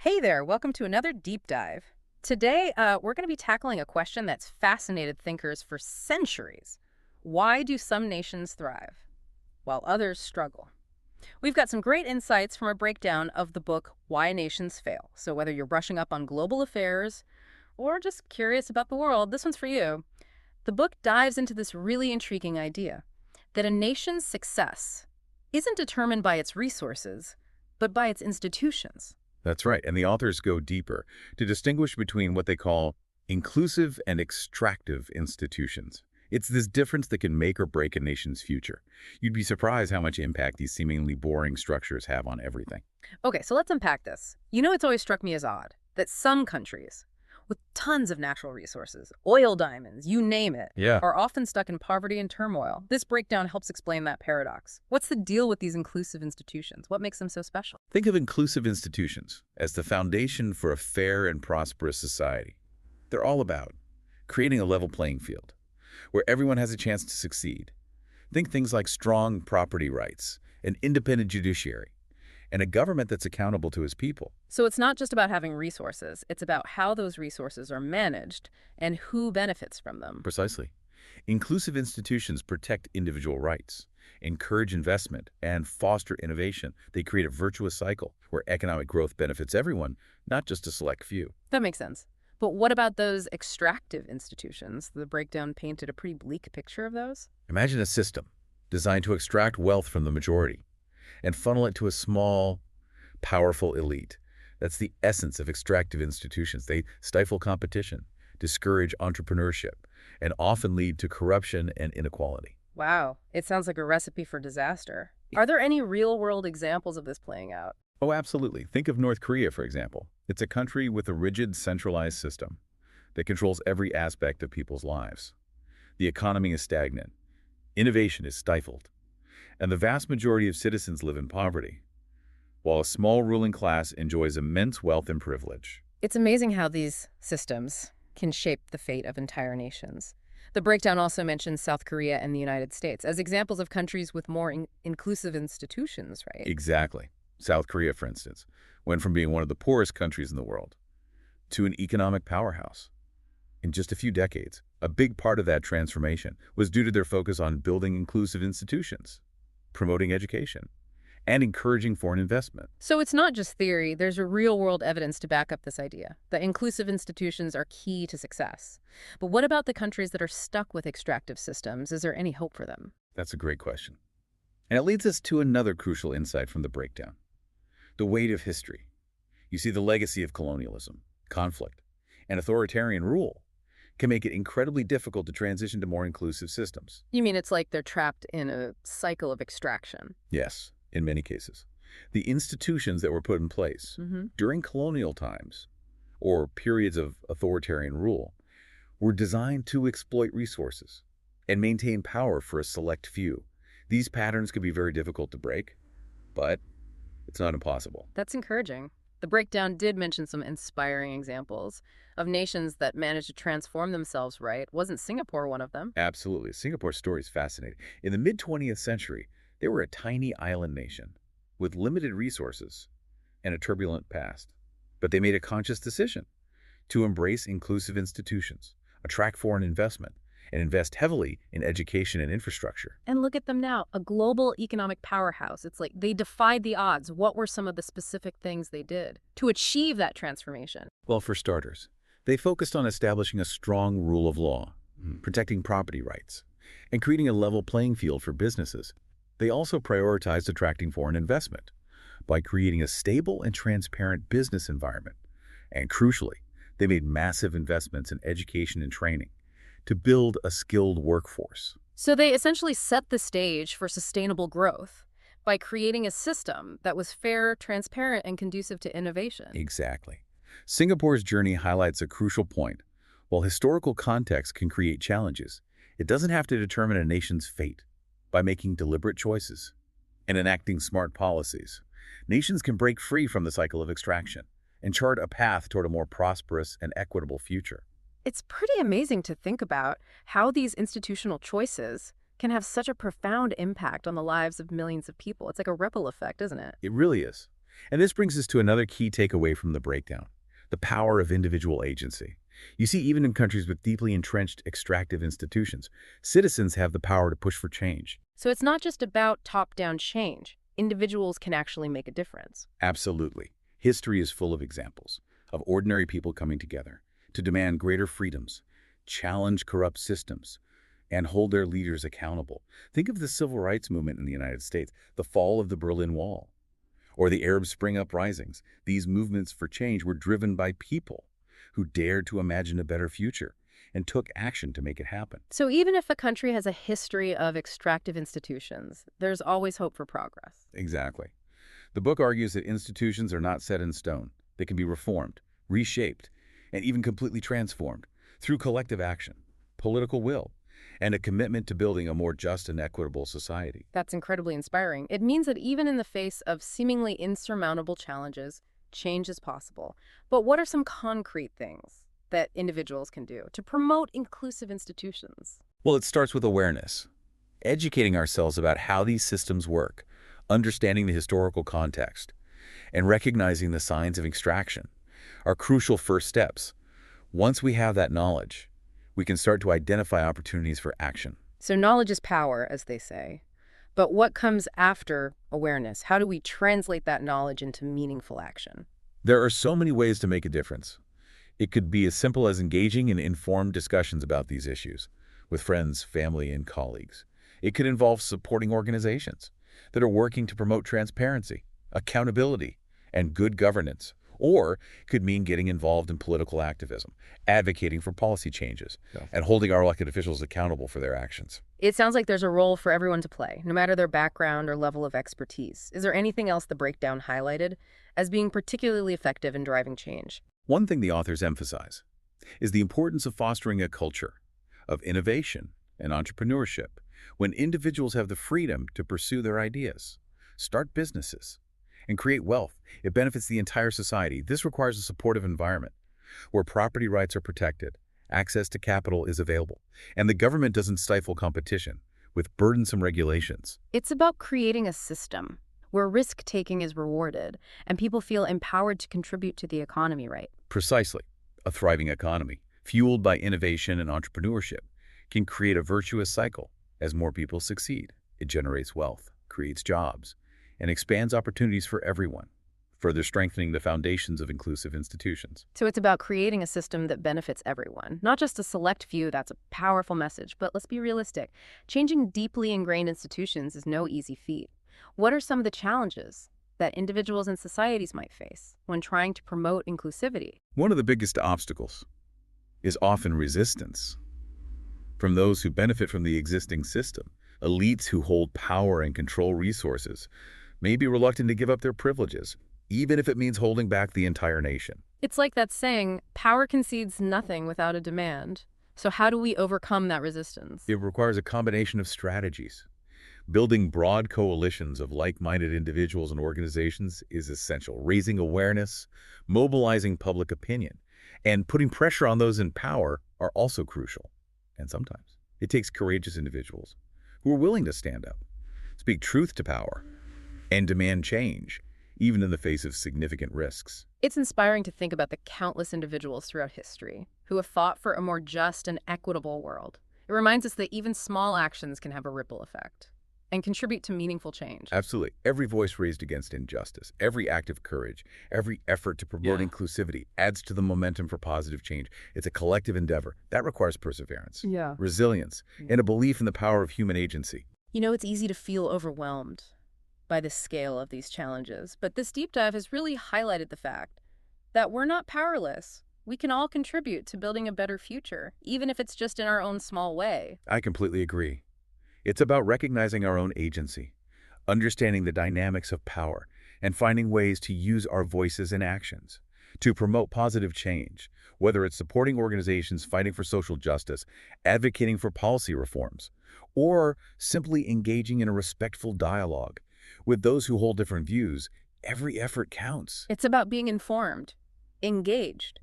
Hey there, welcome to another deep dive. Today, we're going to be tackling a question that's fascinated thinkers for centuries. Why do some nations thrive while others struggle? We've got some great insights from a breakdown of the book Why Nations Fail. So, whether you're brushing up on global affairs or just curious about the world, this one's for you. The book dives into this really intriguing idea that a nation's success isn't determined by its resources, but by its institutions. That's right. And the authors go deeper to distinguish between what they call inclusive and extractive institutions. It's this difference that can make or break a nation's future. You'd be surprised how much impact these seemingly boring structures have on everything. Okay, so let's unpack this. It's always struck me as odd that some countries with tons of natural resources, oil diamonds, you name it, Yeah. are often stuck in poverty and turmoil. This breakdown helps explain that paradox. What's the deal with these inclusive institutions? What makes them so special? Think of inclusive institutions as the foundation for a fair and prosperous society. They're all about creating a level playing field where everyone has a chance to succeed. Think things like strong property rights, an independent judiciary, and a government that's accountable to its people. So it's not just about having resources, it's about how those resources are managed and who benefits from them. Precisely. Inclusive institutions protect individual rights, encourage investment, and foster innovation. They create a virtuous cycle where economic growth benefits everyone, not just a select few. That makes sense. But what about those extractive institutions? The breakdown painted a pretty bleak picture of those. Imagine a system designed to extract wealth from the majority and funnel it to a small, powerful elite. That's the essence of extractive institutions. They stifle competition, discourage entrepreneurship, and often lead to corruption and inequality. Wow, it sounds like a recipe for disaster. Are there any real-world examples of this playing out? Oh, absolutely. Think of North Korea, for example. It's a country with a rigid, centralized system that controls every aspect of people's lives. The economy is stagnant. Innovation is stifled. And the vast majority of citizens live in poverty, while a small ruling class enjoys immense wealth and privilege. It's amazing how these systems can shape the fate of entire nations. The breakdown also mentions South Korea and the United States as examples of countries with more inclusive institutions, right? Exactly. South Korea, for instance, went from being one of the poorest countries in the world to an economic powerhouse in just a few decades. A big part of that transformation was due to their focus on building inclusive institutions, promoting education, and encouraging foreign investment. So it's not just theory, there's a real-world evidence to back up this idea that inclusive institutions are key to success. But what about the countries that are stuck with extractive systems? Is there any hope for them? That's a great question. And it leads us to another crucial insight from the breakdown: the weight of history. You see, the legacy of colonialism, conflict, and authoritarian rule can make it incredibly difficult to transition to more inclusive systems. You mean it's like they're trapped in a cycle of extraction? Yes, in many cases. The institutions that were put in place during colonial times or periods of authoritarian rule were designed to exploit resources and maintain power for a select few. These patterns can be very difficult to break, but it's not impossible. That's encouraging. The breakdown did mention some inspiring examples of nations that managed to transform themselves, right? Wasn't Singapore one of them? Absolutely. Singapore's story is fascinating. In the mid-20th century, they were a tiny island nation with limited resources and a turbulent past. But they made a conscious decision to embrace inclusive institutions, attract foreign investment, and invest heavily in education and infrastructure. And look at them now, a global economic powerhouse. It's like they defied the odds. What were some of the specific things they did to achieve that transformation? Well, for starters, they focused on establishing a strong rule of law, protecting property rights, and creating a level playing field for businesses. They also prioritized attracting foreign investment by creating a stable and transparent business environment. And crucially, they made massive investments in education and training to build a skilled workforce. So they essentially set the stage for sustainable growth by creating a system that was fair, transparent, and conducive to innovation. Exactly. Singapore's journey highlights a crucial point. While historical context can create challenges, it doesn't have to determine a nation's fate. By making deliberate choices and enacting smart policies, nations can break free from the cycle of extraction and chart a path toward a more prosperous and equitable future. It's pretty amazing to think about how these institutional choices can have such a profound impact on the lives of millions of people. It's like a ripple effect, isn't it? It really is. And this brings us to another key takeaway from the breakdown: the power of individual agency. You see, even in countries with deeply entrenched extractive institutions, citizens have the power to push for change. So it's not just about top-down change. Individuals can actually make a difference. Absolutely. History is full of examples of ordinary people coming together to demand greater freedoms, challenge corrupt systems, and hold their leaders accountable. Think of the civil rights movement in the United States, the fall of the Berlin Wall, or the Arab Spring uprisings. These movements for change were driven by people who dared to imagine a better future and took action to make it happen. So even if a country has a history of extractive institutions, there's always hope for progress. Exactly. The book argues that institutions are not set in stone. They can be reformed, reshaped, and even completely transformed through collective action, political will, and a commitment to building a more just and equitable society. That's incredibly inspiring. It means that even in the face of seemingly insurmountable challenges, change is possible. But what are some concrete things that individuals can do to promote inclusive institutions? Well, it starts with awareness, educating ourselves about how these systems work, understanding the historical context, and recognizing the signs of extraction are crucial first steps. Once we have that knowledge, we can start to identify opportunities for action. So knowledge is power, as they say. But what comes after awareness? How do we translate that knowledge into meaningful action? There are so many ways to make a difference. It could be as simple as engaging in informed discussions about these issues with friends, family, and colleagues. It could involve supporting organizations that are working to promote transparency, accountability, and good governance. Or it could mean getting involved in political activism, advocating for policy changes, and holding our elected officials accountable for their actions. It sounds like there's a role for everyone to play, no matter their background or level of expertise. Is there anything else the breakdown highlighted as being particularly effective in driving change? One thing the authors emphasize is the importance of fostering a culture of innovation and entrepreneurship. When individuals have the freedom to pursue their ideas, start businesses, and create wealth, it benefits the entire society. This requires a supportive environment where property rights are protected, access to capital is available, and the government doesn't stifle competition with burdensome regulations. It's about creating a system where risk-taking is rewarded and people feel empowered to contribute to the economy, right? Precisely. A thriving economy, fueled by innovation and entrepreneurship, can create a virtuous cycle. As more people succeed, it generates wealth, creates jobs, and expands opportunities for everyone, further strengthening the foundations of inclusive institutions. So it's about creating a system that benefits everyone, not just a select few. That's a powerful message, but let's be realistic. Changing deeply ingrained institutions is no easy feat. What are some of the challenges that individuals and societies might face when trying to promote inclusivity? One of the biggest obstacles is often resistance from those who benefit from the existing system. Elites who hold power and control resources may be reluctant to give up their privileges, even if it means holding back the entire nation. It's like that saying, power concedes nothing without a demand. So how do we overcome that resistance? It requires a combination of strategies. Building broad coalitions of like-minded individuals and organizations is essential. Raising awareness, mobilizing public opinion, and putting pressure on those in power are also crucial. And sometimes it takes courageous individuals who are willing to stand up, speak truth to power, and demand change, even in the face of significant risks. It's inspiring to think about the countless individuals throughout history who have fought for a more just and equitable world. It reminds us that even small actions can have a ripple effect and contribute to meaningful change. Absolutely. Every voice raised against injustice, every act of courage, every effort to promote inclusivity adds to the momentum for positive change. It's a collective endeavor. That requires perseverance, resilience, and a belief in the power of human agency. You know, it's easy to feel overwhelmed by the scale of these challenges, but this deep dive has really highlighted the fact that we're not powerless. We can all contribute to building a better future, even if it's just in our own small way. I completely agree. It's about recognizing our own agency, understanding the dynamics of power, and finding ways to use our voices and actions to promote positive change, whether it's supporting organizations fighting for social justice, advocating for policy reforms, or simply engaging in a respectful dialogue with those who hold different views. Every effort counts. It's about being informed, engaged,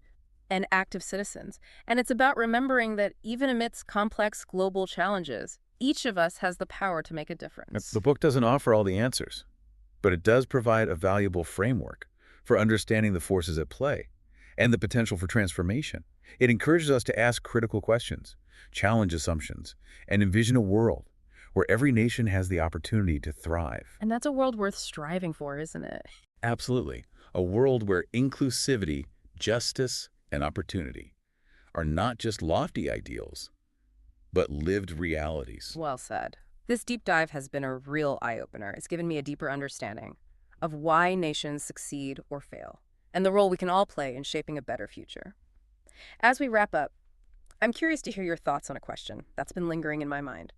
and active citizens. And it's about remembering that even amidst complex global challenges, each of us has the power to make a difference. The book doesn't offer all the answers, but it does provide a valuable framework for understanding the forces at play and the potential for transformation. It encourages us to ask critical questions, challenge assumptions, and envision a world where every nation has the opportunity to thrive. And that's a world worth striving for, isn't it? Absolutely. A world where inclusivity, justice, and opportunity are not just lofty ideals, but lived realities. Well said. This deep dive has been a real eye-opener. It's given me a deeper understanding of why nations succeed or fail, and the role we can all play in shaping a better future. As we wrap up, I'm curious to hear your thoughts on a question that's been lingering in my mind.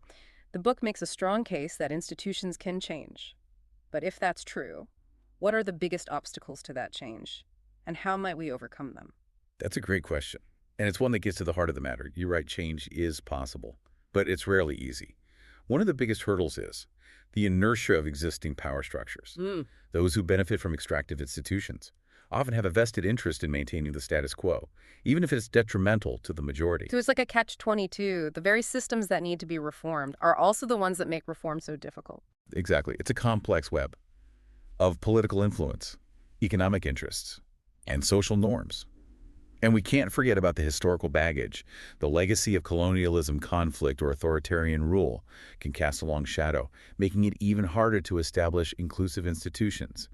The book makes a strong case that institutions can change. But if that's true, what are the biggest obstacles to that change? And how might we overcome them? That's a great question. And it's one that gets to the heart of the matter. You're right, change is possible, but it's rarely easy. One of the biggest hurdles is the inertia of existing power structures. Those who benefit from extractive institutions often have a vested interest in maintaining the status quo, even if it's detrimental to the majority. So it's like a catch-22. The very systems that need to be reformed are also the ones that make reform so difficult. Exactly. It's a complex web of political influence, economic interests, and social norms. And we can't forget about the historical baggage. The legacy of colonialism, conflict, or authoritarian rule can cast a long shadow, making it even harder to establish inclusive institutions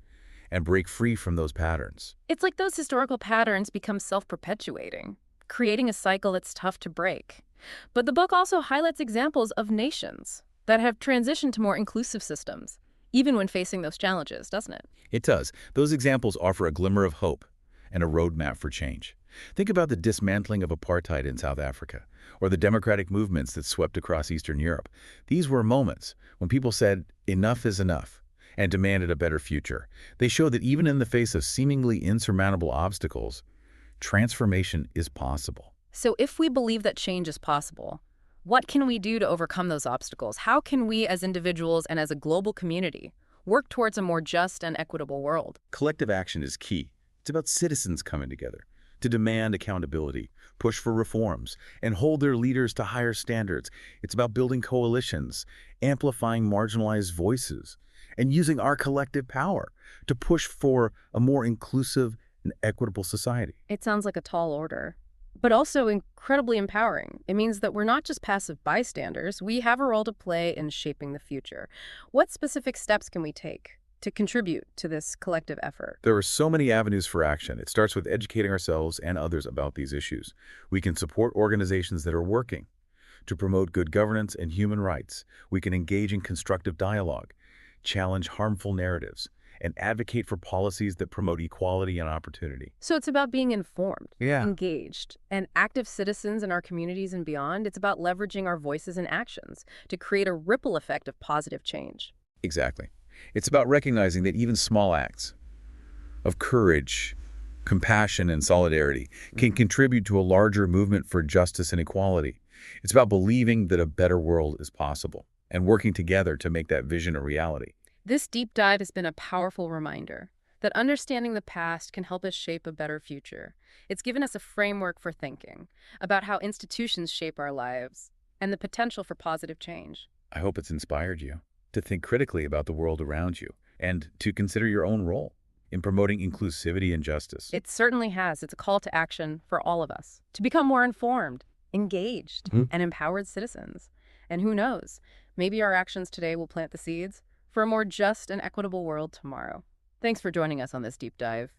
and break free from those patterns. It's like those historical patterns become self-perpetuating, creating a cycle that's tough to break. But the book also highlights examples of nations that have transitioned to more inclusive systems, even when facing those challenges, doesn't it? It does. Those examples offer a glimmer of hope and a roadmap for change. Think about the dismantling of apartheid in South Africa, or the democratic movements that swept across Eastern Europe. These were moments when people said, enough is enough, and demanded a better future. They show that even in the face of seemingly insurmountable obstacles, transformation is possible. So if we believe that change is possible, what can we do to overcome those obstacles? How can we as individuals and as a global community work towards a more just and equitable world? Collective action is key. It's about citizens coming together to demand accountability, push for reforms, and hold their leaders to higher standards. It's about building coalitions, amplifying marginalized voices, and using our collective power to push for a more inclusive and equitable society. It sounds like a tall order, but also incredibly empowering. It means that we're not just passive bystanders. We have a role to play in shaping the future. What specific steps can we take to contribute to this collective effort? There are so many avenues for action. It starts with educating ourselves and others about these issues. We can support organizations that are working to promote good governance and human rights. We can engage in constructive dialogue, challenge harmful narratives, and advocate for policies that promote equality and opportunity. So it's about being informed, Yeah. engaged, and active citizens in our communities and beyond. It's about leveraging our voices and actions to create a ripple effect of positive change. Exactly. It's about recognizing that even small acts of courage, compassion, and solidarity can contribute to a larger movement for justice and equality. It's about believing that a better world is possible and working together to make that vision a reality. This deep dive has been a powerful reminder that understanding the past can help us shape a better future. It's given us a framework for thinking about how institutions shape our lives and the potential for positive change. I hope it's inspired you to think critically about the world around you and to consider your own role in promoting inclusivity and justice. It certainly has. It's a call to action for all of us to become more informed, engaged, and empowered citizens. And who knows, maybe our actions today will plant the seeds for a more just and equitable world tomorrow. Thanks for joining us on this deep dive.